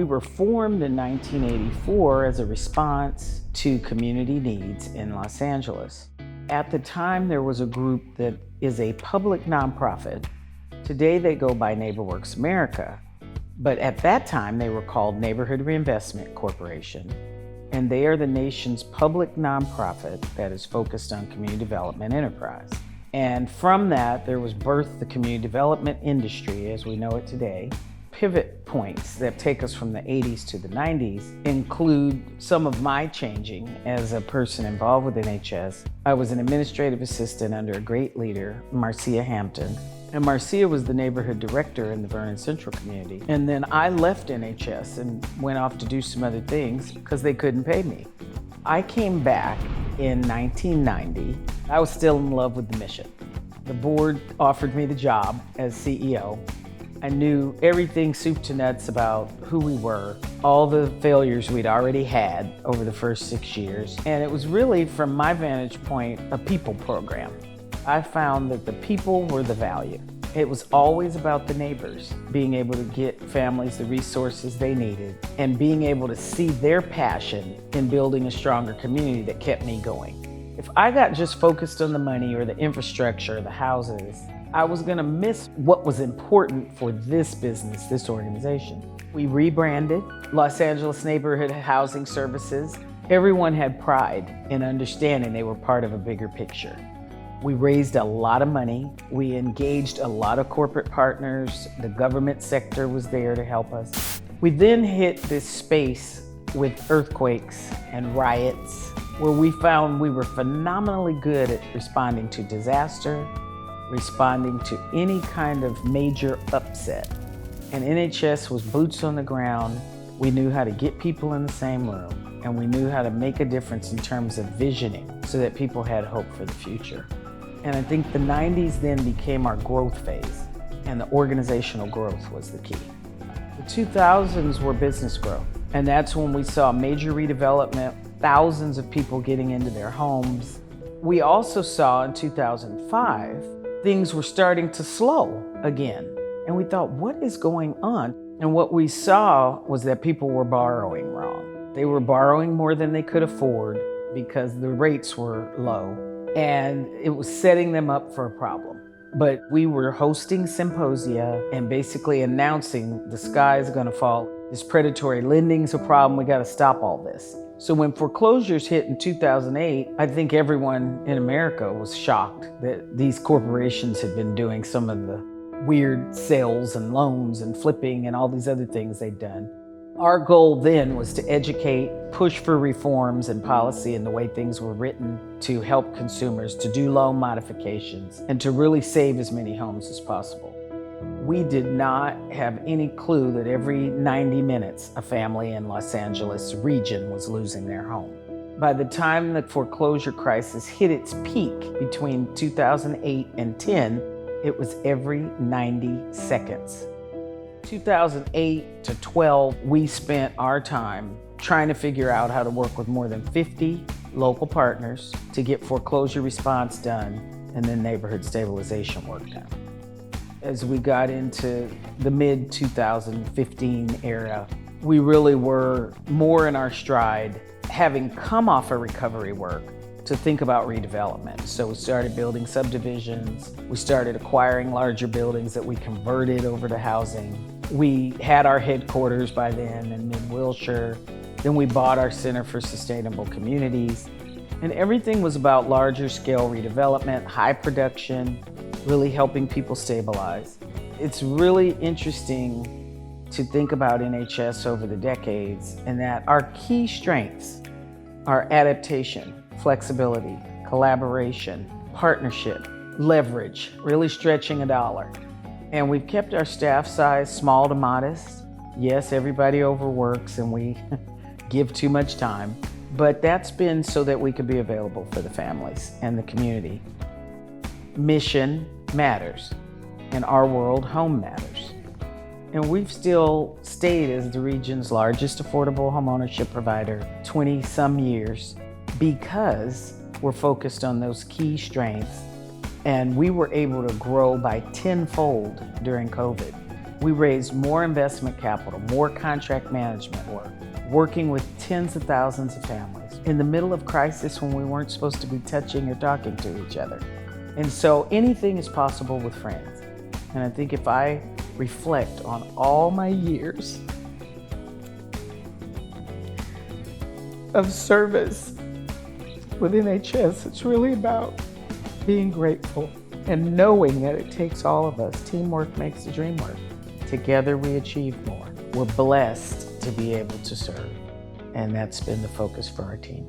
We were formed in 1984 as a response to community needs in Los Angeles. At the time, there was a group that is a public nonprofit. Today, they go by NeighborWorks America, but at that time, they were called Neighborhood Reinvestment Corporation, and they are the nation's public nonprofit that is focused on community development enterprise. And from that, there was birthed the community development industry as we know it today. Pivot points that take us from the 80s to the 90s include some of my changing as a person involved with NHS. I was an administrative assistant under a great leader, Marcia Hampton. And Marcia was the neighborhood director in the Vernon Central community. And then I left NHS and went off to do some other things because they couldn't pay me. I came back in 1990. I was still in love with the mission. The board offered me the job as CEO. I knew everything soup to nuts about who we were, all the failures we'd already had over the first 6 years. And it was really, from my vantage point, a people program. I found that the people were the value. It was always about the neighbors, being able to get families the resources they needed and being able to see their passion in building a stronger community that kept me going. If I got just focused on the money or the infrastructure or the houses, I was gonna miss what was important for this business, this organization. We rebranded Los Angeles Neighborhood Housing Services. Everyone had pride in understanding they were part of a bigger picture. We raised a lot of money. We engaged a lot of corporate partners. The government sector was there to help us. We then hit this space with earthquakes and riots where we found we were phenomenally good at responding to disaster, responding to any kind of major upset. And NHS was boots on the ground. We knew how to get people in the same room, and we knew how to make a difference in terms of visioning so that people had hope for the future. And I think the 90s then became our growth phase, and the organizational growth was the key. The 2000s were business growth, and that's when we saw major redevelopment, thousands of people getting into their homes. We also saw in 2005, things were starting to slow again. And we thought, what is going on? And what we saw was that people were borrowing wrong. They were borrowing more than they could afford because the rates were low, and it was setting them up for a problem. But we were hosting symposia and basically announcing the sky is gonna fall. This predatory lending's a problem, we gotta stop all this. So when foreclosures hit in 2008, I think everyone in America was shocked that these corporations had been doing some of the weird sales and loans and flipping and all these other things they'd done. Our goal then was to educate, push for reforms and policy in the way things were written to help consumers to do loan modifications and to really save as many homes as possible. We did not have any clue that every 90 minutes, a family in Los Angeles region was losing their home. By the time the foreclosure crisis hit its peak between 2008 and 10, it was every 90 seconds. 2008 to 12, we spent our time trying to figure out how to work with more than 50 local partners to get foreclosure response done and then neighborhood stabilization work done. As we got into the mid-2015 era, we really were more in our stride, having come off of recovery work, to think about redevelopment. So we started building subdivisions. We started acquiring larger buildings that we converted over to housing. We had our headquarters by then in Mid-Wilshire. Then we bought our Center for Sustainable Communities. And everything was about larger scale redevelopment, high production, really helping people stabilize. It's really interesting to think about NHS over the decades and that our key strengths are adaptation, flexibility, collaboration, partnership, leverage, really stretching a dollar. And we've kept our staff size small to modest. Yes, everybody overworks and we give too much time, but that's been so that we could be available for the families and the community. Mission matters. In our world, home matters. And we've still stayed as the region's largest affordable homeownership provider 20 some years because we're focused on those key strengths. And we were able to grow by tenfold during COVID. We raised more investment capital, more contract management work, working with tens of thousands of families in the middle of crisis when we weren't supposed to be touching or talking to each other. And so anything is possible with friends. And I think if I reflect on all my years of service with NHS, it's really about being grateful and knowing that it takes all of us. Teamwork makes the dream work. Together we achieve more. We're blessed to be able to serve, and that's been the focus for our team.